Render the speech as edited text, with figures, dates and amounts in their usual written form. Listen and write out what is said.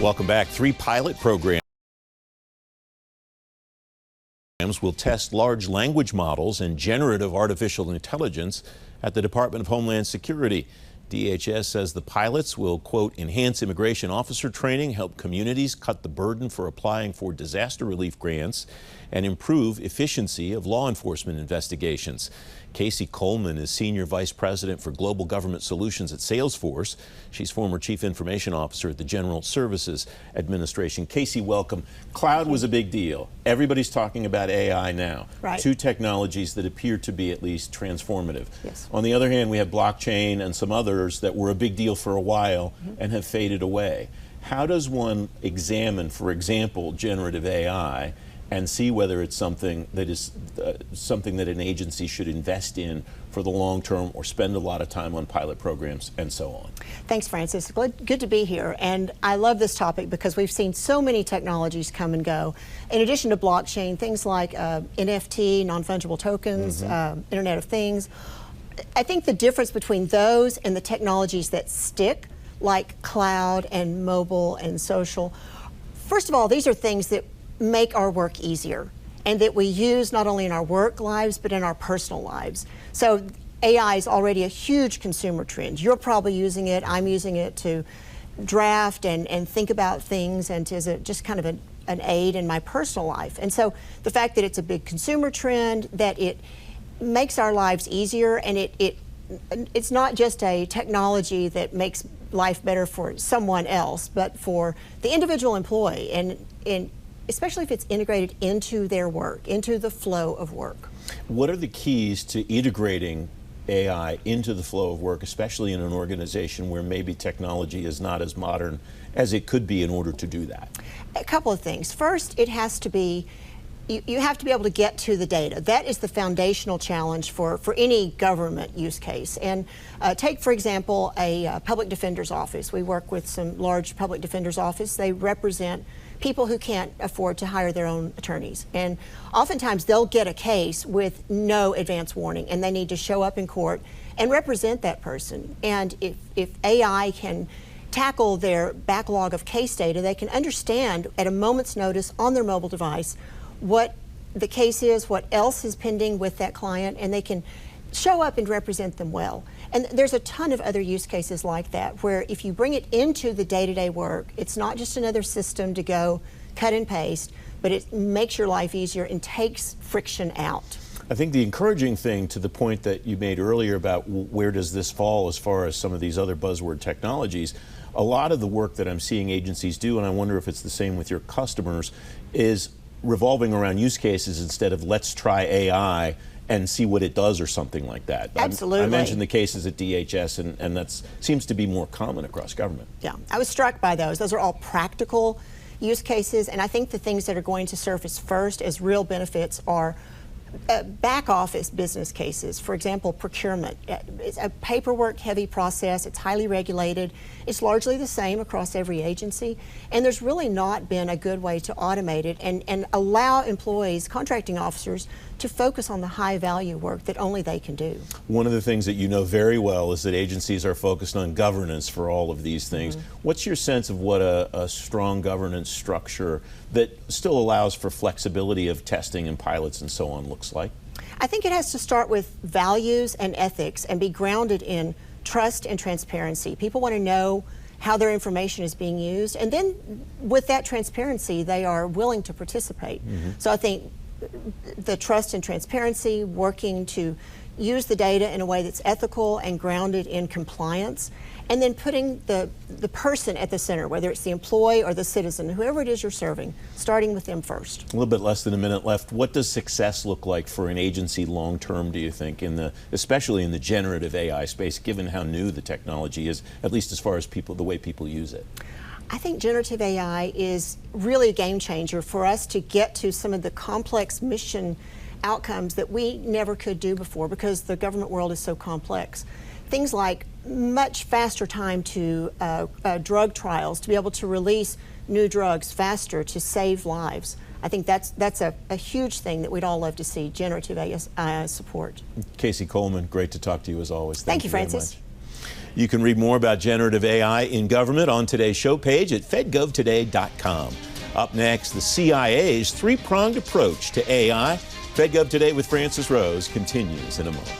Welcome back. 3 pilot programs will test large language models and generative artificial intelligence at the Department of Homeland Security. DHS says the pilots will, quote, enhance immigration officer training, help communities cut the burden for applying for disaster relief grants, and improve efficiency of law enforcement investigations. Casey Coleman is Senior Vice President for Global Government Solutions at Salesforce. She's former Chief Information Officer at the General Services Administration. Casey, welcome. Cloud was a big deal. Everybody's talking about AI now. Right. 2 technologies that appear to be at least transformative. Yes. On the other hand, we have blockchain and some others that were a big deal for a while and have faded away. How does one examine, for example, generative AI and see whether it's something that is something that an agency should invest in for the long term or spend a lot of time on pilot programs and so on? Thanks, Francis. Good to be here. And I love this topic because we've seen so many technologies come and go. In addition to blockchain, things like NFT, non-fungible tokens, Internet of Things. I think the difference between those and the technologies that stick, like cloud and mobile and social, first of all, these are things that make our work easier and that we use not only in our work lives but in our personal lives. So AI is already a huge consumer trend. You're probably using it, I'm using it to draft and think about things and as just kind of an aid in my personal life. And so the fact that it's a big consumer trend, that it makes our lives easier, and it's not just a technology that makes life better for someone else, but for the individual employee, and especially if it's integrated into their work, into the flow of work. What are the keys to integrating AI into the flow of work, especially in an organization where maybe technology is not as modern as it could be in order to do that? A couple of things. First, it has to be, you have to be able to get to the data. That is the foundational challenge for any government use case. And take, for example, a public defender's office. We work with some large public defender's office. They represent people who can't afford to hire their own attorneys. And oftentimes they'll get a case with no advance warning and they need to show up in court and represent that person. And if AI can tackle their backlog of case data, they can understand at a moment's notice on their mobile device what the case is, what else is pending with that client, and they can show up and represent them well. And there's a ton of other use cases like that, where if you bring it into the day-to-day work, it's not just another system to go cut and paste, but it makes your life easier and takes friction out. I think the encouraging thing, to the point that you made earlier about where does this fall as far as some of these other buzzword technologies, a lot of the work that I'm seeing agencies do, and I wonder if it's the same with your customers, is revolving around use cases instead of let's try AI and see what it does or something like that. Absolutely. I mentioned the cases at DHS, and that seems to be more common across government. Yeah, I was struck by those. Those are all practical use cases, and I think the things that are going to surface first as real benefits are back office business cases. For example, procurement. It's a paperwork heavy process, it's highly regulated, it's largely the same across every agency, and there's really not been a good way to automate it and allow employees, contracting officers, to focus on the high value work that only they can do. One of the things that you know very well is that agencies are focused on governance for all of these things. What's your sense of what a strong governance structure that still allows for flexibility of testing and pilots and so on looks like? I think it has to start with values and ethics and be grounded in trust and transparency. People want to know how their information is being used, and then with that transparency they are willing to participate. So I think the trust and transparency, working to use the data in a way that's ethical and grounded in compliance, and then putting the person at the center, whether it's the employee or the citizen, whoever it is you're serving, starting with them first. A little bit less than a minute left. What does success look like for an agency long term, do you think, especially in the generative AI space, given how new the technology is, at least as far as the way people use it? I think generative AI is really a game changer for us to get to some of the complex mission outcomes that we never could do before because the government world is so complex. Things like much faster time to drug trials, to be able to release new drugs faster to save lives. I think that's a huge thing that we'd all love to see generative AI support. Casey Coleman, great to talk to you as always. Thank you, very Francis. much. You can read more about generative AI in government on today's show page at fedgovtoday.com. Up next, the CIA's three-pronged approach to AI. FedGov Today with Francis Rose continues in a moment.